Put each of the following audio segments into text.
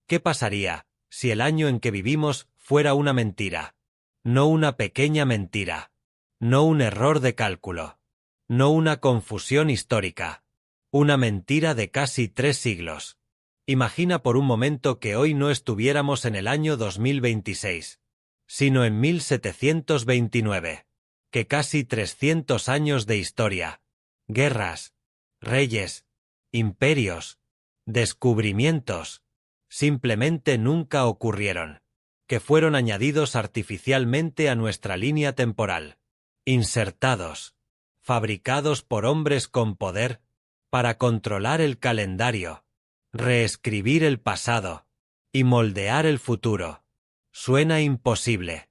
¿Qué pasaría si el año en que vivimos fuera una mentira? No una pequeña mentira. No un error de cálculo. No una confusión histórica. Una mentira de casi 3 siglos. Imagina por un momento que hoy no estuviéramos en el año 2026, sino en 1729. Que casi 300 años de historia, guerras, reyes, imperios, descubrimientos, simplemente nunca ocurrieron, que fueron añadidos artificialmente a nuestra línea temporal, insertados, fabricados por hombres con poder, para controlar el calendario, reescribir el pasado y moldear el futuro. Suena imposible,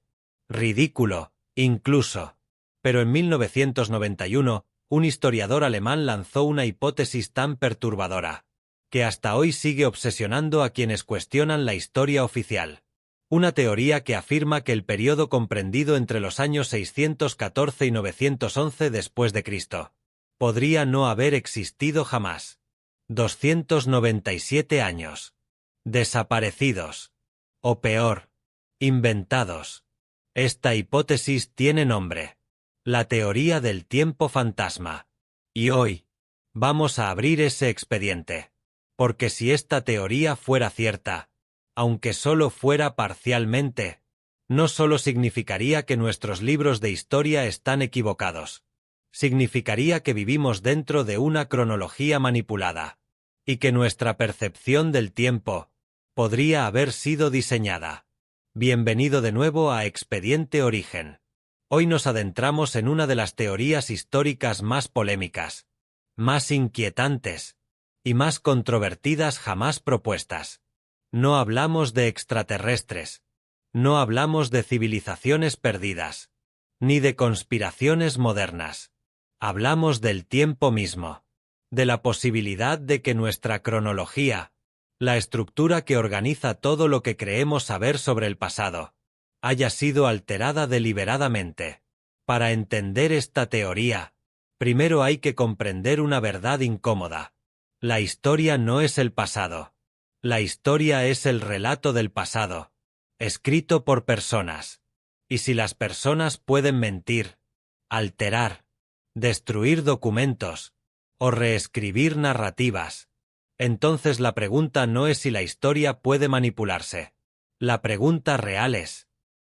ridículo, incluso. Pero en 1991, un historiador alemán lanzó una hipótesis tan perturbadora, que hasta hoy sigue obsesionando a quienes cuestionan la historia oficial. Una teoría que afirma que el período comprendido entre los años 614 y 911 después de Cristo podría no haber existido jamás. 297 años. Desaparecidos. O peor, inventados. Esta hipótesis tiene nombre: la teoría del tiempo fantasma. Y hoy vamos a abrir ese expediente. Porque si esta teoría fuera cierta, aunque solo fuera parcialmente, no solo significaría que nuestros libros de historia están equivocados, significaría que vivimos dentro de una cronología manipulada, y que nuestra percepción del tiempo podría haber sido diseñada. Bienvenido de nuevo a Expediente Origen. Hoy nos adentramos en una de las teorías históricas más polémicas, más inquietantes y más controvertidas jamás propuestas. No hablamos de extraterrestres, no hablamos de civilizaciones perdidas, ni de conspiraciones modernas. Hablamos del tiempo mismo, de la posibilidad de que nuestra cronología, la estructura que organiza todo lo que creemos saber sobre el pasado, haya sido alterada deliberadamente. Para entender esta teoría, primero hay que comprender una verdad incómoda. La historia no es el pasado. La historia es el relato del pasado, escrito por personas. Y si las personas pueden mentir, alterar, destruir documentos o reescribir narrativas, entonces la pregunta no es si la historia puede manipularse. La pregunta real es: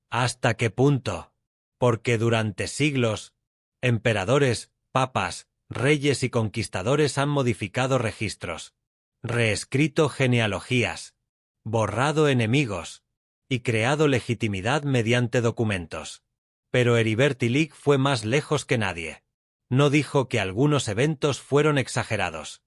¿hasta qué punto? Porque durante siglos, emperadores, papas, reyes y conquistadores han modificado registros, reescrito genealogías, borrado enemigos y creado legitimidad mediante documentos. Pero Heribert Illig fue más lejos que nadie. No dijo que algunos eventos fueron exagerados.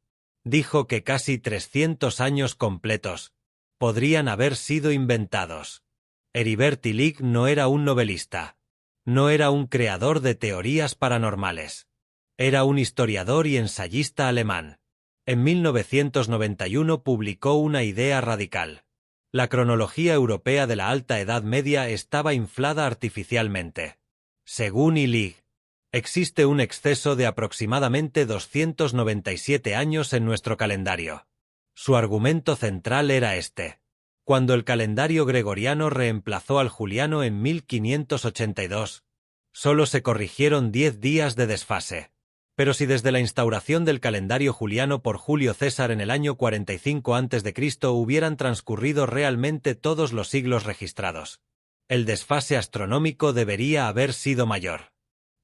Dijo que casi 300 años completos podrían haber sido inventados. Heribert Illig no era un novelista. No era un creador de teorías paranormales. Era un historiador y ensayista alemán. En 1991 publicó una idea radical. La cronología europea de la Alta Edad Media estaba inflada artificialmente. Según Illig, existe un exceso de aproximadamente 297 años en nuestro calendario. Su argumento central era este: cuando el calendario gregoriano reemplazó al juliano en 1582, solo se corrigieron 10 días de desfase. Pero si desde la instauración del calendario juliano por Julio César en el año 45 a.C. hubieran transcurrido realmente todos los siglos registrados, el desfase astronómico debería haber sido mayor.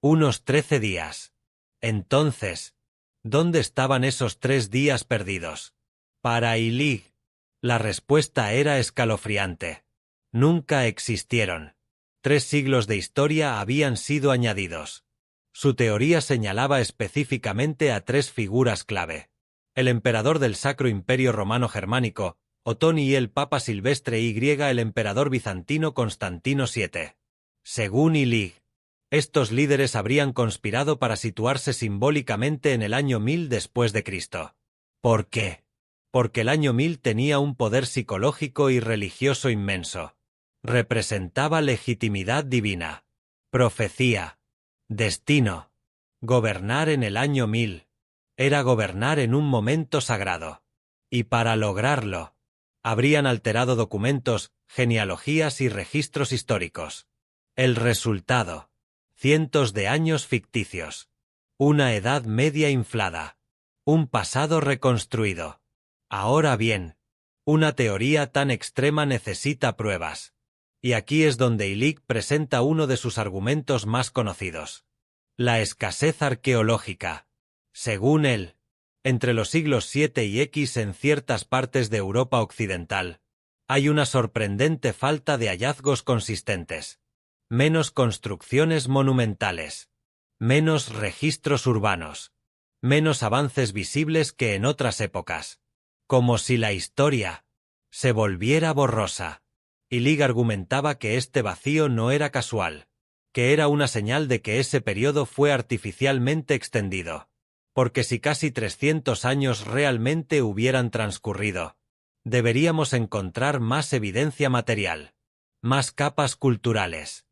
Unos 13 días. Entonces, ¿dónde estaban esos 3 días perdidos? Para Illig, la respuesta era escalofriante. Nunca existieron. 3 siglos de historia habían sido añadidos. Su teoría señalaba específicamente a 3 figuras clave: el emperador del Sacro Imperio Romano Germánico, Otón, y el Papa Silvestre Y, el emperador bizantino Constantino VII. Según Illig, estos líderes habrían conspirado para situarse simbólicamente en el año 1000 después de Cristo. ¿Por qué? Porque el año 1000 tenía un poder psicológico y religioso inmenso. Representaba legitimidad divina, profecía, destino. Gobernar en el año 1000 era gobernar en un momento sagrado. Y para lograrlo, Habrían alterado documentos, genealogías y registros históricos. El resultado: cientos de años ficticios. Una Edad Media inflada. Un pasado reconstruido. Ahora bien, una teoría tan extrema necesita pruebas. Y aquí es donde Illich presenta uno de sus argumentos más conocidos. La escasez arqueológica. Según él, entre los siglos 7 y X en ciertas partes de Europa occidental, hay una sorprendente falta de hallazgos consistentes. Menos construcciones monumentales. Menos registros urbanos. Menos avances visibles que en otras épocas. Como si la historia se volviera borrosa. Illich argumentaba que este vacío no era casual, que era una señal de que ese periodo fue artificialmente extendido. Porque si casi 300 años realmente hubieran transcurrido, deberíamos encontrar más evidencia material, más capas culturales,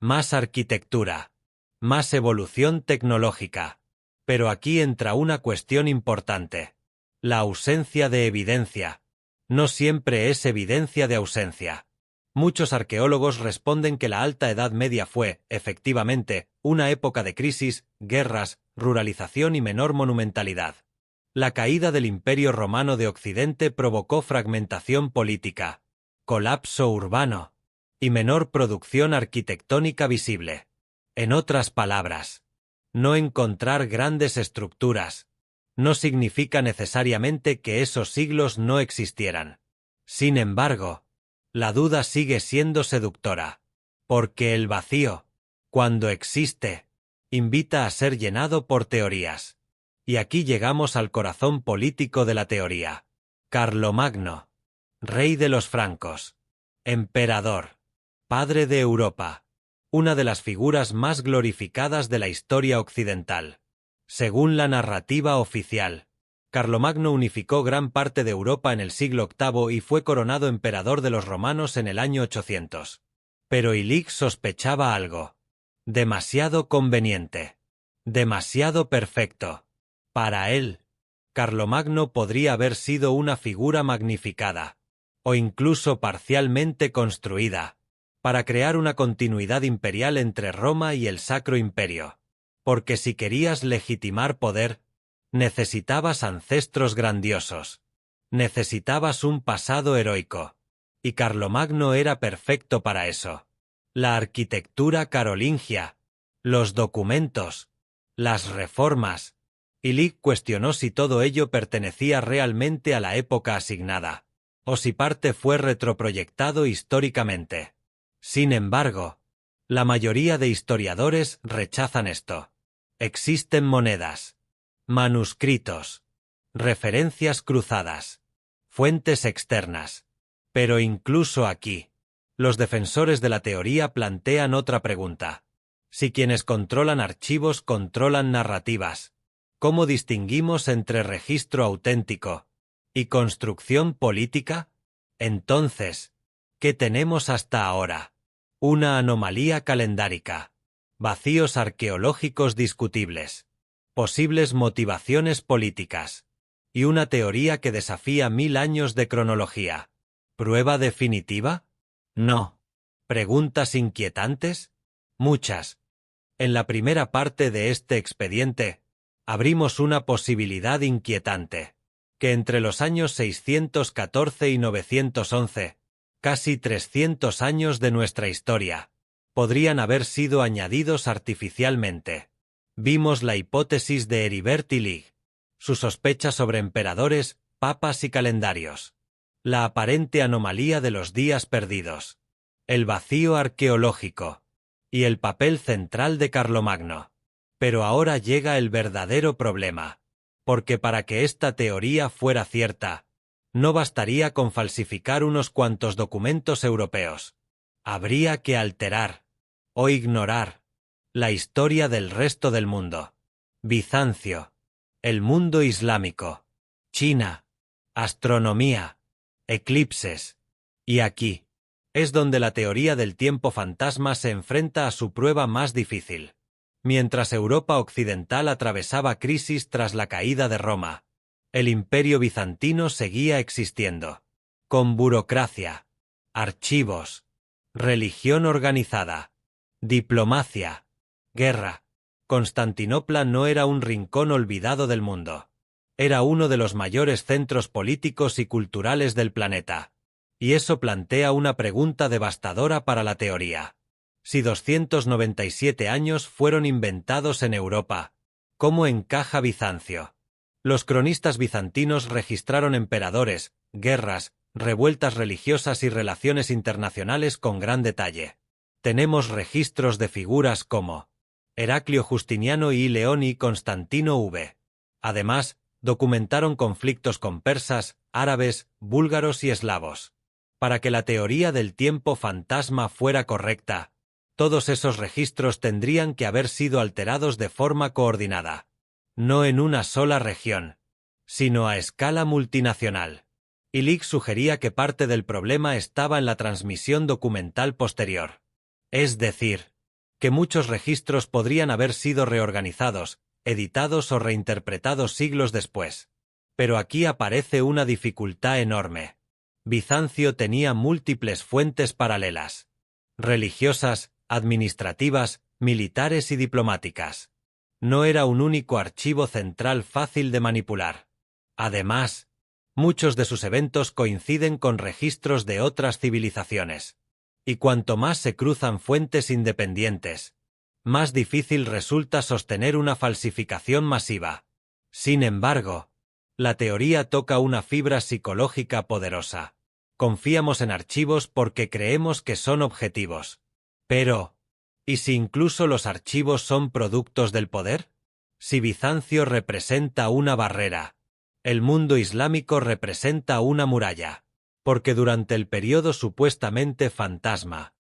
más arquitectura, más evolución tecnológica. Pero aquí entra una cuestión importante. La ausencia de evidencia no siempre es evidencia de ausencia. Muchos arqueólogos responden que la Alta Edad Media fue, efectivamente, una época de crisis, guerras, ruralización y menor monumentalidad. La caída del Imperio Romano de Occidente provocó fragmentación política, colapso urbano y menor producción arquitectónica visible. En otras palabras, no encontrar grandes estructuras no significa necesariamente que esos siglos no existieran. Sin embargo, la duda sigue siendo seductora, porque el vacío, cuando existe, invita a ser llenado por teorías. Y aquí llegamos al corazón político de la teoría. Carlomagno, rey de los francos, emperador, padre de Europa, una de las figuras más glorificadas de la historia occidental. Según la narrativa oficial, Carlomagno unificó gran parte de Europa en el siglo VIII y fue coronado emperador de los romanos en el año 800. Pero Illich sospechaba algo. Demasiado conveniente. Demasiado perfecto. Para él, Carlomagno podría haber sido una figura magnificada, o incluso parcialmente construida, para crear una continuidad imperial entre Roma y el Sacro Imperio. Porque si querías legitimar poder, necesitabas ancestros grandiosos. Necesitabas un pasado heroico. Y Carlomagno era perfecto para eso. La arquitectura carolingia, los documentos, las reformas. Illich cuestionó si todo ello pertenecía realmente a la época asignada, o si parte fue retroproyectado históricamente. Sin embargo, la mayoría de historiadores rechazan esto. Existen monedas, manuscritos, referencias cruzadas, fuentes externas. Pero incluso aquí, los defensores de la teoría plantean otra pregunta. Si quienes controlan archivos controlan narrativas, ¿cómo distinguimos entre registro auténtico y construcción política? Entonces, ¿qué tenemos hasta ahora? Una anomalía calendárica, vacíos arqueológicos discutibles, posibles motivaciones políticas, y una teoría que desafía 1000 años de cronología. ¿Prueba definitiva? No. ¿Preguntas inquietantes? Muchas. En la primera parte de este expediente, abrimos una posibilidad inquietante, que entre los años 614 y 911, casi 300 años de nuestra historia, podrían haber sido añadidos artificialmente. Vimos la hipótesis de Heribert Illich, su sospecha sobre emperadores, papas y calendarios, la aparente anomalía de los días perdidos, el vacío arqueológico y el papel central de Carlomagno. Pero ahora llega el verdadero problema, porque para que esta teoría fuera cierta, no bastaría con falsificar unos cuantos documentos europeos. Habría que alterar, o ignorar, la historia del resto del mundo. Bizancio, el mundo islámico, China, astronomía, eclipses. Y aquí es donde la teoría del tiempo fantasma se enfrenta a su prueba más difícil. Mientras Europa occidental atravesaba crisis tras la caída de Roma, el Imperio bizantino seguía existiendo. con burocracia, archivos, religión organizada, diplomacia, guerra. Constantinopla no era un rincón olvidado del mundo. Era uno de los mayores centros políticos y culturales del planeta. Y eso plantea una pregunta devastadora para la teoría. Si 297 años fueron inventados en Europa, ¿cómo encaja Bizancio? Los cronistas bizantinos registraron emperadores, guerras, revueltas religiosas y relaciones internacionales con gran detalle. Tenemos registros de figuras como Heraclio Justiniano y León y Constantino V. Además, documentaron conflictos con persas, árabes, búlgaros y eslavos. Para que la teoría del tiempo fantasma fuera correcta, todos esos registros tendrían que haber sido alterados de forma coordinada. No en una sola región, sino a escala multinacional. Illig sugería que parte del problema estaba en la transmisión documental posterior. Es decir, que muchos registros podrían haber sido reorganizados, editados o reinterpretados siglos después. Pero aquí aparece una dificultad enorme. Bizancio tenía múltiples fuentes paralelas: religiosas, administrativas, militares y diplomáticas. No era un único archivo central fácil de manipular. Además, muchos de sus eventos coinciden con registros de otras civilizaciones. Y cuanto más se cruzan fuentes independientes, más difícil resulta sostener una falsificación masiva. Sin embargo, la teoría toca una fibra psicológica poderosa. Confiamos en archivos porque creemos que son objetivos. Pero, ¿y si incluso los archivos son productos del poder? Si Bizancio representa una barrera, el mundo islámico representa una muralla. Porque durante el periodo supuestamente fantasma,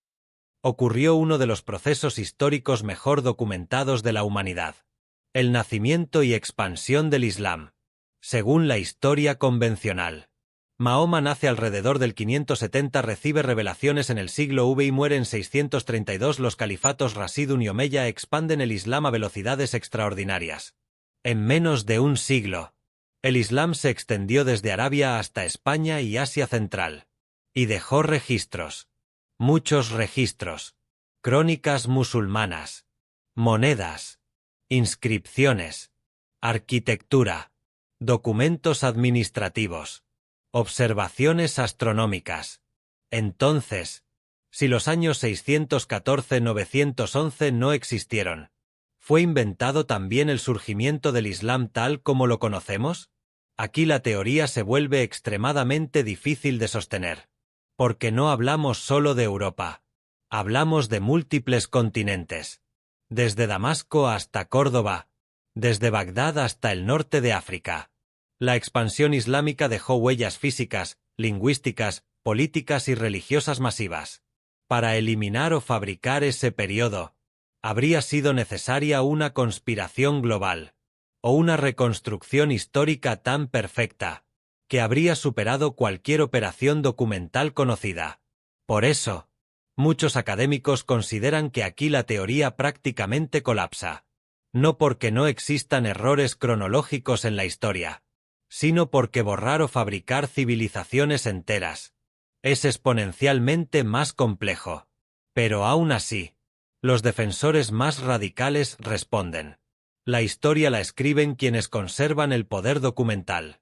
ocurrió uno de los procesos históricos mejor documentados de la humanidad: el nacimiento y expansión del Islam. Según la historia convencional, Mahoma nace alrededor del 570, recibe revelaciones en el siglo V y muere en 632. Los califatos Rasidun y Omeya expanden el Islam a velocidades extraordinarias. En menos de un siglo, el Islam se extendió desde Arabia hasta España y Asia Central. Y dejó registros. Muchos registros. Crónicas musulmanas. Monedas. Inscripciones. Arquitectura. Documentos administrativos. Observaciones astronómicas. Entonces, si los años 614-911 no existieron, ¿fue inventado también el surgimiento del Islam tal como lo conocemos? Aquí la teoría se vuelve extremadamente difícil de sostener. Porque no hablamos solo de Europa. Hablamos de múltiples continentes. Desde Damasco hasta Córdoba. Desde Bagdad hasta el norte de África. La expansión islámica dejó huellas físicas, lingüísticas, políticas y religiosas masivas. Para eliminar o fabricar ese periodo, habría sido necesaria una conspiración global, o una reconstrucción histórica tan perfecta, que habría superado cualquier operación documental conocida. Por eso, muchos académicos consideran que aquí la teoría prácticamente colapsa. No porque no existan errores cronológicos en la historia, sino porque borrar o fabricar civilizaciones enteras es exponencialmente más complejo. Pero aún así, los defensores más radicales responden: la historia la escriben quienes conservan el poder documental.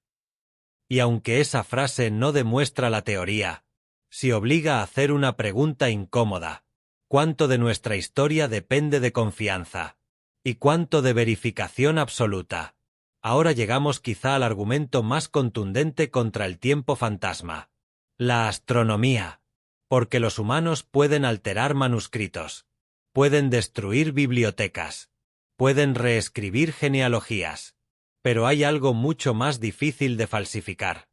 Y aunque esa frase no demuestra la teoría, sí obliga a hacer una pregunta incómoda: ¿cuánto de nuestra historia depende de confianza? ¿Y cuánto de verificación absoluta? Ahora llegamos quizá al argumento más contundente contra el tiempo fantasma: la astronomía. Porque los humanos pueden alterar manuscritos, pueden destruir bibliotecas, pueden reescribir genealogías. Pero hay algo mucho más difícil de falsificar: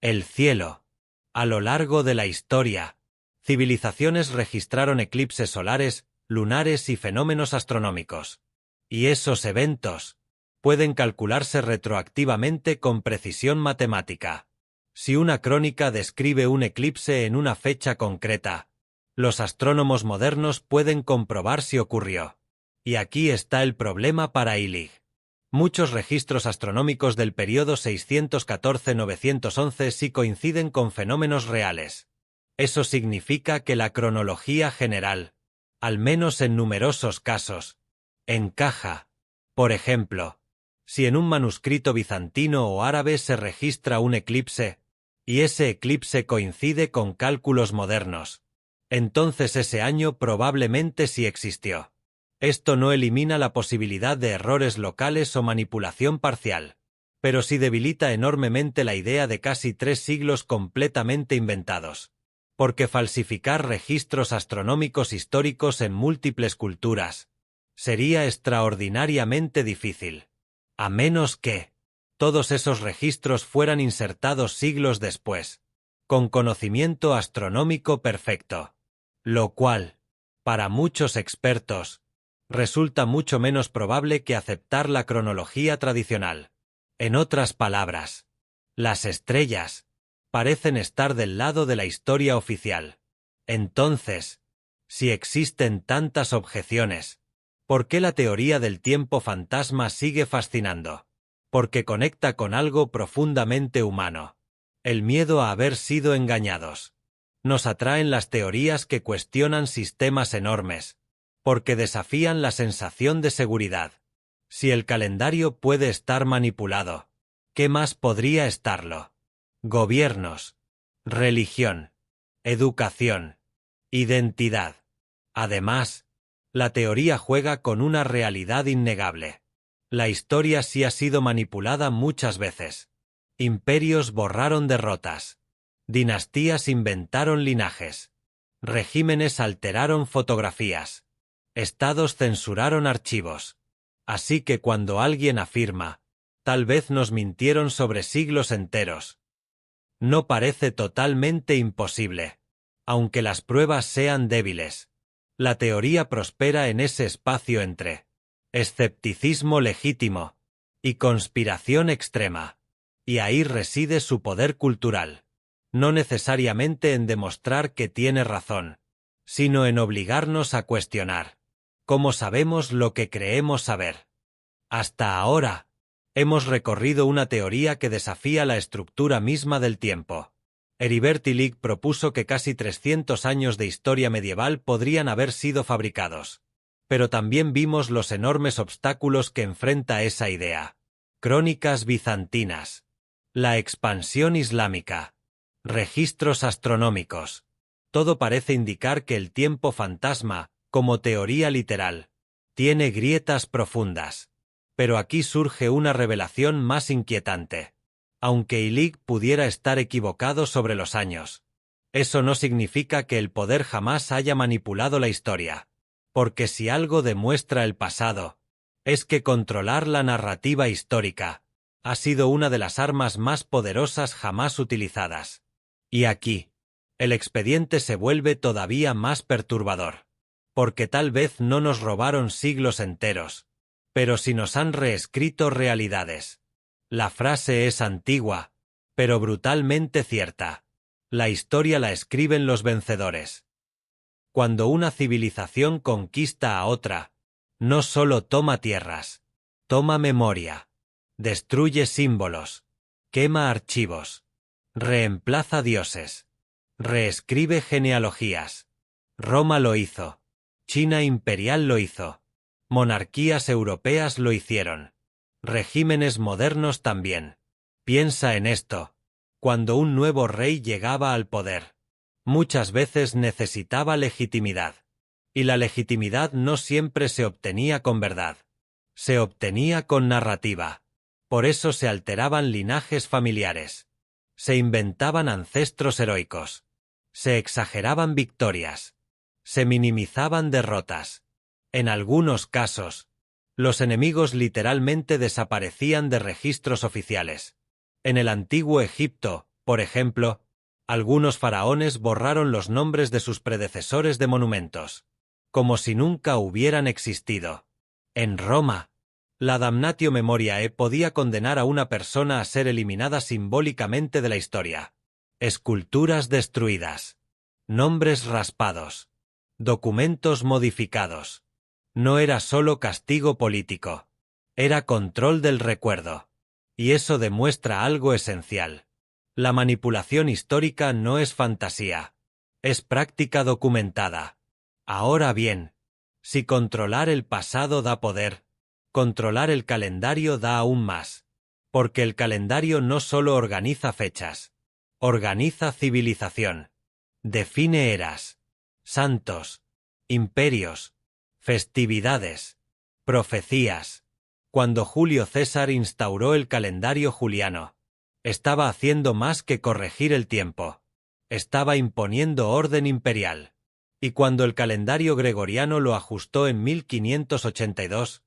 el cielo. A lo largo de la historia, civilizaciones registraron eclipses solares, lunares y fenómenos astronómicos. Y esos eventos pueden calcularse retroactivamente con precisión matemática. Si una crónica describe un eclipse en una fecha concreta, los astrónomos modernos pueden comprobar si ocurrió. Y aquí está el problema para Illig. Muchos registros astronómicos del período 614-911 sí coinciden con fenómenos reales. Eso significa que la cronología general, al menos en numerosos casos, encaja. Por ejemplo, si en un manuscrito bizantino o árabe se registra un eclipse, y ese eclipse coincide con cálculos modernos, entonces ese año probablemente sí existió. Esto no elimina la posibilidad de errores locales o manipulación parcial, pero sí debilita enormemente la idea de casi 3 siglos completamente inventados. Porque falsificar registros astronómicos históricos en múltiples culturas sería extraordinariamente difícil, a menos que todos esos registros fueran insertados siglos después, con conocimiento astronómico perfecto, lo cual, para muchos expertos, resulta mucho menos probable que aceptar la cronología tradicional. En otras palabras, las estrellas parecen estar del lado de la historia oficial. Entonces, si existen tantas objeciones, ¿por qué la teoría del tiempo fantasma sigue fascinando? Porque conecta con algo profundamente humano: el miedo a haber sido engañados. Nos atraen las teorías que cuestionan sistemas enormes, porque desafían la sensación de seguridad. Si el calendario puede estar manipulado, ¿qué más podría estarlo? Gobiernos, religión, educación, identidad. Además, la teoría juega con una realidad innegable. La historia sí ha sido manipulada muchas veces. Imperios borraron derrotas. Dinastías inventaron linajes. Regímenes alteraron fotografías. Estados censuraron archivos. Así que cuando alguien afirma, tal vez nos mintieron sobre siglos enteros, no parece totalmente imposible. Aunque las pruebas sean débiles, la teoría prospera en ese espacio entre escepticismo legítimo y conspiración extrema, y ahí reside su poder cultural, no necesariamente en demostrar que tiene razón, sino en obligarnos a cuestionar cómo sabemos lo que creemos saber. Hasta ahora, hemos recorrido una teoría que desafía la estructura misma del tiempo. Heribert Illig propuso que casi 300 años de historia medieval podrían haber sido fabricados. Pero también vimos los enormes obstáculos que enfrenta esa idea. Crónicas bizantinas, la expansión islámica, registros astronómicos. Todo parece indicar que el tiempo fantasma, como teoría literal, tiene grietas profundas. Pero aquí surge una revelación más inquietante. Aunque Illig pudiera estar equivocado sobre los años, eso no significa que el poder jamás haya manipulado la historia. Porque si algo demuestra el pasado, es que controlar la narrativa histórica ha sido una de las armas más poderosas jamás utilizadas. Y aquí, el expediente se vuelve todavía más perturbador. Porque tal vez no nos robaron siglos enteros, pero sí nos han reescrito realidades. La frase es antigua, pero brutalmente cierta. La historia la escriben los vencedores. Cuando una civilización conquista a otra, no solo toma tierras, toma memoria, destruye símbolos, quema archivos, reemplaza dioses, reescribe genealogías. Roma lo hizo, China imperial lo hizo, monarquías europeas lo hicieron. Regímenes modernos también. Piensa en esto. Cuando un nuevo rey llegaba al poder, muchas veces necesitaba legitimidad. Y la legitimidad no siempre se obtenía con verdad. Se obtenía con narrativa. Por eso se alteraban linajes familiares. Se inventaban ancestros heroicos. Se exageraban victorias. Se minimizaban derrotas. En algunos casos, los enemigos literalmente desaparecían de registros oficiales. En el antiguo Egipto, por ejemplo, algunos faraones borraron los nombres de sus predecesores de monumentos, como si nunca hubieran existido. En Roma, la damnatio memoriae podía condenar a una persona a ser eliminada simbólicamente de la historia. Esculturas destruidas, nombres raspados, documentos modificados. No era solo castigo político. Era control del recuerdo. Y eso demuestra algo esencial. La manipulación histórica no es fantasía. Es práctica documentada. Ahora bien, si controlar el pasado da poder, controlar el calendario da aún más. Porque el calendario no solo organiza fechas, organiza civilización. Define eras, santos, imperios, festividades, profecías. Cuando Julio César instauró el calendario juliano, estaba haciendo más que corregir el tiempo. Estaba imponiendo orden imperial. Y cuando el calendario gregoriano lo ajustó en 1582,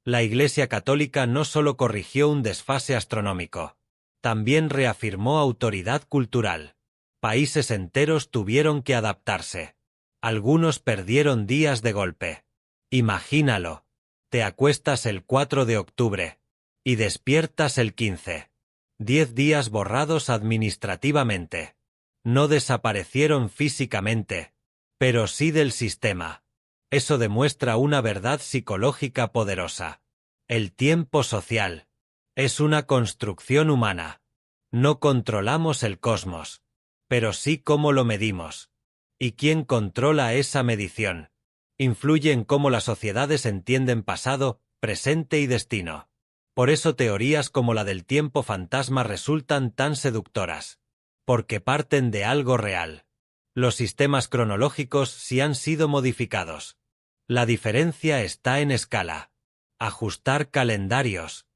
la Iglesia Católica no solo corrigió un desfase astronómico, también reafirmó autoridad cultural. Países enteros tuvieron que adaptarse. Algunos perdieron días de golpe. Imagínalo. Te acuestas el 4 de octubre y despiertas el 15. 10 días borrados administrativamente. No desaparecieron físicamente, pero sí del sistema. Eso demuestra una verdad psicológica poderosa. El tiempo social es una construcción humana. No controlamos el cosmos, pero sí cómo lo medimos. ¿Y quién controla esa medición? Influye en cómo las sociedades entienden pasado, presente y destino. Por eso teorías como la del tiempo fantasma resultan tan seductoras. Porque parten de algo real. Los sistemas cronológicos sí han sido modificados. La diferencia está en escala. Ajustar calendarios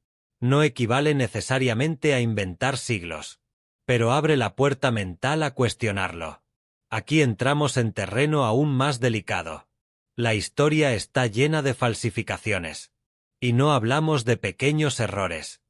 no equivale necesariamente a inventar siglos, pero abre la puerta mental a cuestionarlo. Aquí entramos en terreno aún más delicado. La historia está llena de falsificaciones. Y no hablamos de pequeños errores.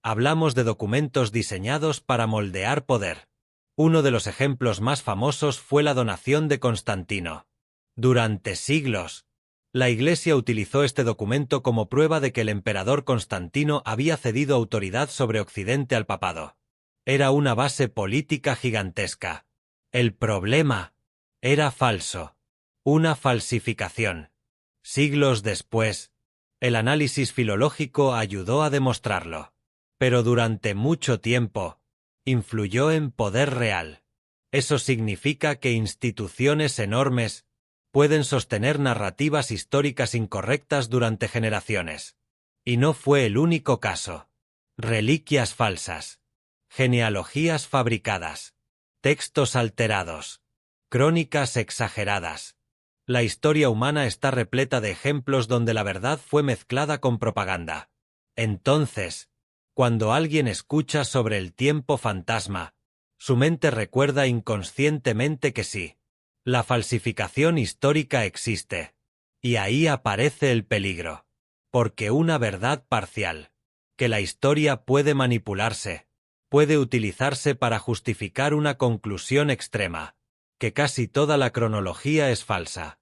Hablamos de documentos diseñados para moldear poder. Uno de los ejemplos más famosos fue la donación de Constantino. Durante siglos, la Iglesia utilizó este documento como prueba de que el emperador Constantino había cedido autoridad sobre Occidente al papado. Era una base política gigantesca. El problema era falso. Una falsificación. Siglos después, el análisis filológico ayudó a demostrarlo. Pero durante mucho tiempo, influyó en poder real. Eso significa que instituciones enormes pueden sostener narrativas históricas incorrectas durante generaciones. Y no fue el único caso. Reliquias falsas, genealogías fabricadas, textos alterados, crónicas exageradas. La historia humana está repleta de ejemplos donde la verdad fue mezclada con propaganda. Entonces, cuando alguien escucha sobre el tiempo fantasma, su mente recuerda inconscientemente que sí, la falsificación histórica existe. Y ahí aparece el peligro. Porque una verdad parcial, que la historia puede manipularse, puede utilizarse para justificar una conclusión extrema, que casi toda la cronología es falsa.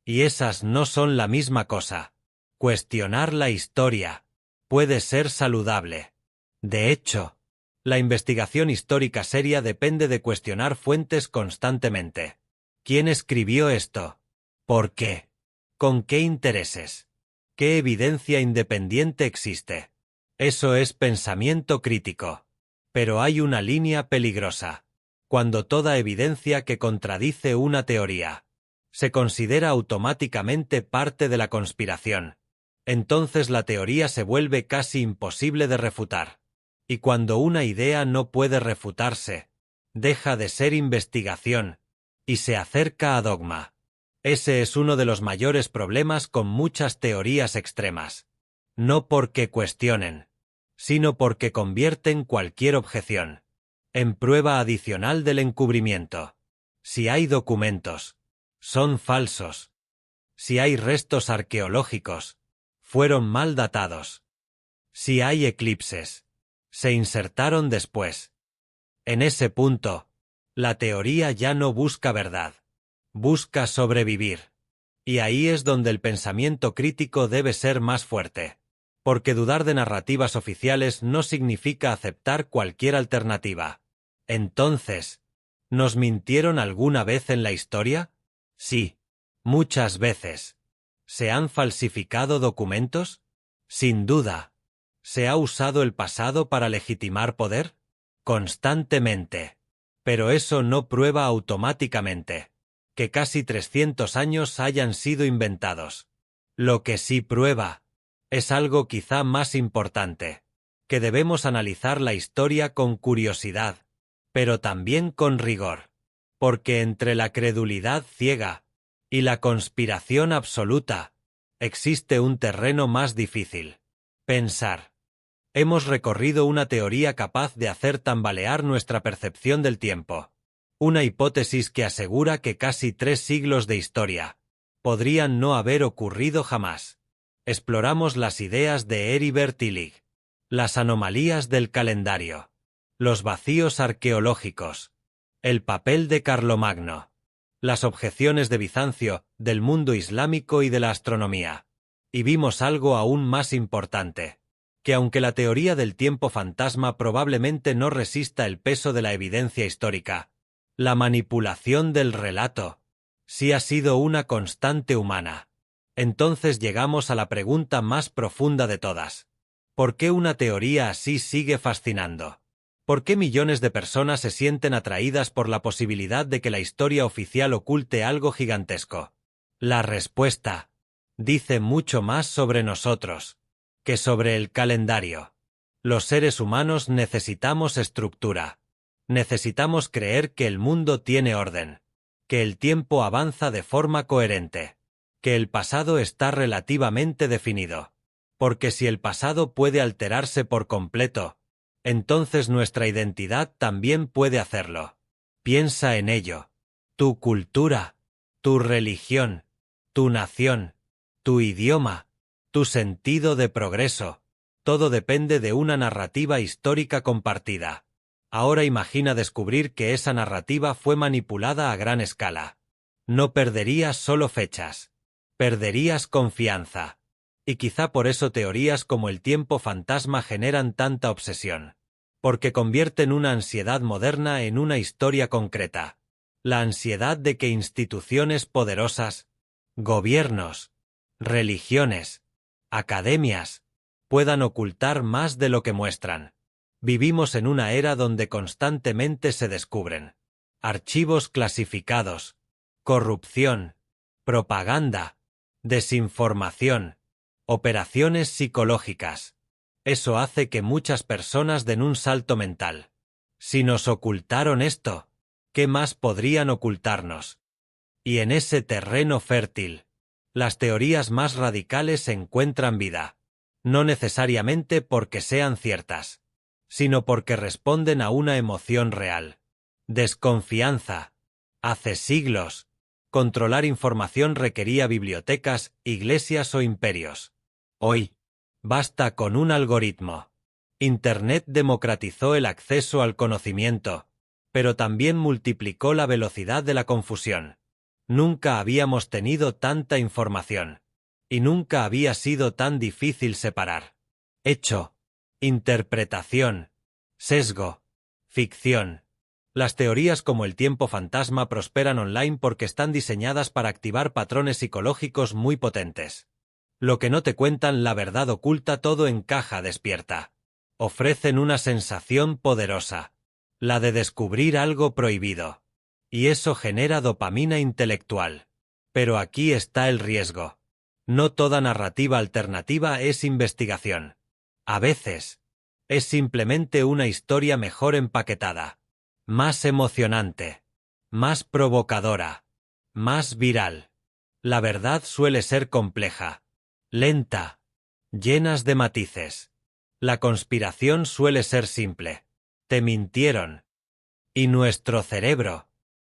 Y esas no son la misma cosa. Cuestionar la historia puede ser saludable. De hecho, la investigación histórica seria depende de cuestionar fuentes constantemente. ¿Quién escribió esto? ¿Por qué? ¿Con qué intereses? ¿Qué evidencia independiente existe? Eso es pensamiento crítico. Pero hay una línea peligrosa. Cuando toda evidencia que contradice una teoría se considera automáticamente parte de la conspiración, entonces la teoría se vuelve casi imposible de refutar. Y cuando una idea no puede refutarse, deja de ser investigación y se acerca a dogma. Ese es uno de los mayores problemas con muchas teorías extremas. No porque cuestionen, sino porque convierten cualquier objeción en prueba adicional del encubrimiento. Si hay documentos, son falsos. Si hay restos arqueológicos, fueron mal datados. Si hay eclipses, se insertaron después. En ese punto, la teoría ya no busca verdad, busca sobrevivir. Y ahí es donde el pensamiento crítico debe ser más fuerte. Porque dudar de narrativas oficiales no significa aceptar cualquier alternativa. Entonces, ¿nos mintieron alguna vez en la historia? Sí, muchas veces. ¿Se han falsificado documentos? Sin duda. ¿Se ha usado el pasado para legitimar poder? Constantemente. Pero eso no prueba automáticamente que casi 300 años hayan sido inventados. Lo que sí prueba es algo quizá más importante, que debemos analizar la historia con curiosidad, pero también con rigor, porque entre la credulidad ciega y la conspiración absoluta existe un terreno más difícil. Pensar. Hemos recorrido una teoría capaz de hacer tambalear nuestra percepción del tiempo. Una hipótesis que asegura que casi 3 siglos de historia podrían no haber ocurrido jamás. Exploramos las ideas de Heribert Illig, las anomalías del calendario, los vacíos arqueológicos, el papel de Carlomagno, las objeciones de Bizancio, del mundo islámico y de la astronomía. Y vimos algo aún más importante, que aunque la teoría del tiempo fantasma probablemente no resista el peso de la evidencia histórica, la manipulación del relato sí ha sido una constante humana. Entonces llegamos a la pregunta más profunda de todas. ¿Por qué una teoría así sigue fascinando? ¿Por qué millones de personas se sienten atraídas por la posibilidad de que la historia oficial oculte algo gigantesco? La respuesta dice mucho más sobre nosotros que sobre el calendario. Los seres humanos necesitamos estructura. Necesitamos creer que el mundo tiene orden, que el tiempo avanza de forma coherente, que el pasado está relativamente definido. Porque si el pasado puede alterarse por completo, entonces nuestra identidad también puede hacerlo. Piensa en ello. Tu cultura, tu religión, tu nación, tu idioma, tu sentido de progreso, todo depende de una narrativa histórica compartida. Ahora imagina descubrir que esa narrativa fue manipulada a gran escala. No perderías solo fechas, perderías confianza. Y quizá por eso teorías como el tiempo fantasma generan tanta obsesión. Porque convierten una ansiedad moderna en una historia concreta. La ansiedad de que instituciones poderosas, gobiernos, religiones, academias, puedan ocultar más de lo que muestran. Vivimos en una era donde constantemente se descubren archivos clasificados, corrupción, propaganda, desinformación, operaciones psicológicas. Eso hace que muchas personas den un salto mental. Si nos ocultaron esto, ¿qué más podrían ocultarnos? Y en ese terreno fértil, las teorías más radicales encuentran vida. No necesariamente porque sean ciertas, sino porque responden a una emoción real. Desconfianza. Hace siglos, controlar información requería bibliotecas, iglesias o imperios. Hoy, basta con un algoritmo. Internet democratizó el acceso al conocimiento, pero también multiplicó la velocidad de la confusión. Nunca habíamos tenido tanta información, y nunca había sido tan difícil separar hecho, interpretación, sesgo, ficción. Las teorías como el tiempo fantasma prosperan online porque están diseñadas para activar patrones psicológicos muy potentes. Lo que no te cuentan, la verdad oculta, todo en caja despierta. Ofrecen una sensación poderosa, la de descubrir algo prohibido. Y eso genera dopamina intelectual. Pero aquí está el riesgo. No toda narrativa alternativa es investigación. A veces, es simplemente una historia mejor empaquetada, más emocionante, más provocadora, más viral. La verdad suele ser compleja, lenta, llenas de matices. La conspiración suele ser simple. Te mintieron. Y nuestro cerebro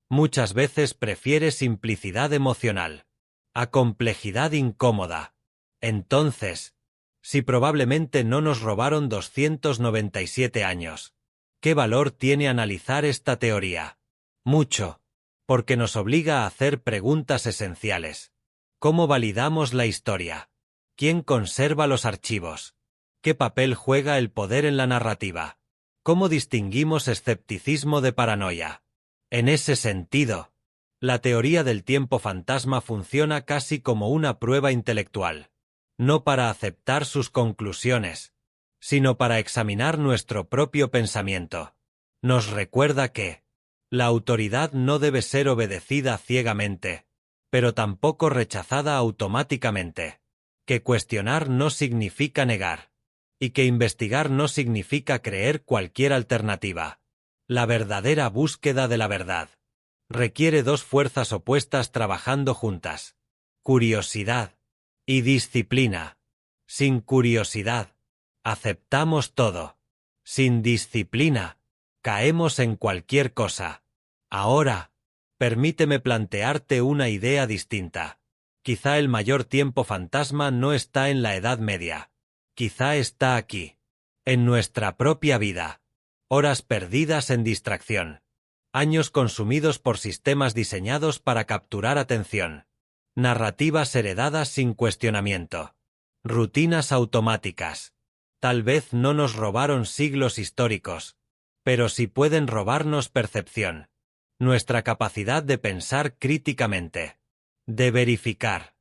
muchas veces prefiere simplicidad emocional a complejidad incómoda. Entonces, si probablemente no nos robaron 297 años, ¿qué valor tiene analizar esta teoría? Mucho, porque nos obliga a hacer preguntas esenciales. ¿Cómo validamos la historia? ¿Quién conserva los archivos? ¿Qué papel juega el poder en la narrativa? ¿Cómo distinguimos escepticismo de paranoia? En ese sentido, la teoría del tiempo fantasma funciona casi como una prueba intelectual. No para aceptar sus conclusiones, sino para examinar nuestro propio pensamiento. Nos recuerda que la autoridad no debe ser obedecida ciegamente, pero tampoco rechazada automáticamente, que cuestionar no significa negar, y que investigar no significa creer cualquier alternativa. La verdadera búsqueda de la verdad requiere dos fuerzas opuestas trabajando juntas: curiosidad y disciplina. Sin curiosidad, aceptamos todo. Sin disciplina, caemos en cualquier cosa. Ahora, permíteme plantearte una idea distinta. Quizá el mayor tiempo fantasma no está en la Edad Media. Quizá está aquí, en nuestra propia vida. Horas perdidas en distracción. Años consumidos por sistemas diseñados para capturar atención. Narrativas heredadas sin cuestionamiento. Rutinas automáticas. Tal vez no nos robaron siglos históricos, pero sí pueden robarnos percepción. Nuestra capacidad de pensar críticamente. De verificar.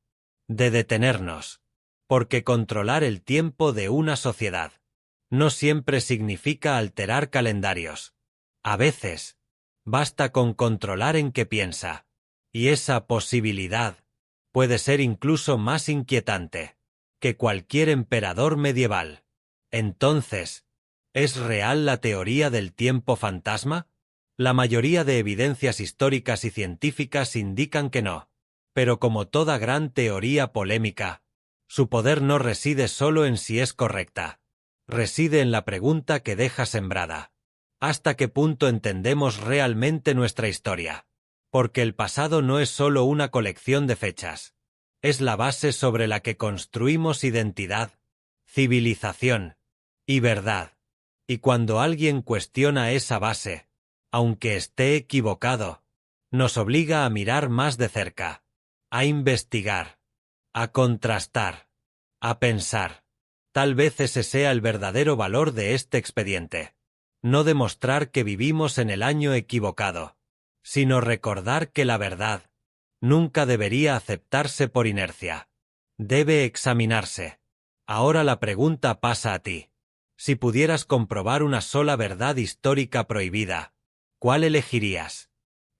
De detenernos. Porque controlar el tiempo de una sociedad no siempre significa alterar calendarios. A veces, basta con controlar en qué piensa. Y esa posibilidad puede ser incluso más inquietante que cualquier emperador medieval. Entonces, ¿es real la teoría del tiempo fantasma? La mayoría de evidencias históricas y científicas indican que no. Pero como toda gran teoría polémica, su poder no reside solo en si es correcta. Reside en la pregunta que deja sembrada. ¿Hasta qué punto entendemos realmente nuestra historia? Porque el pasado no es solo una colección de fechas. Es la base sobre la que construimos identidad, civilización y verdad. Y cuando alguien cuestiona esa base, aunque esté equivocado, nos obliga a mirar más de cerca, a investigar, a contrastar, a pensar. Tal vez ese sea el verdadero valor de este expediente. No demostrar que vivimos en el año equivocado, sino recordar que la verdad nunca debería aceptarse por inercia. Debe examinarse. Ahora la pregunta pasa a ti. Si pudieras comprobar una sola verdad histórica prohibida, ¿cuál elegirías?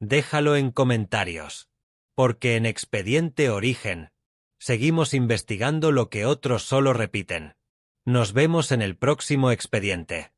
Déjalo en comentarios. Porque en Expediente Origen, seguimos investigando lo que otros solo repiten. Nos vemos en el próximo expediente.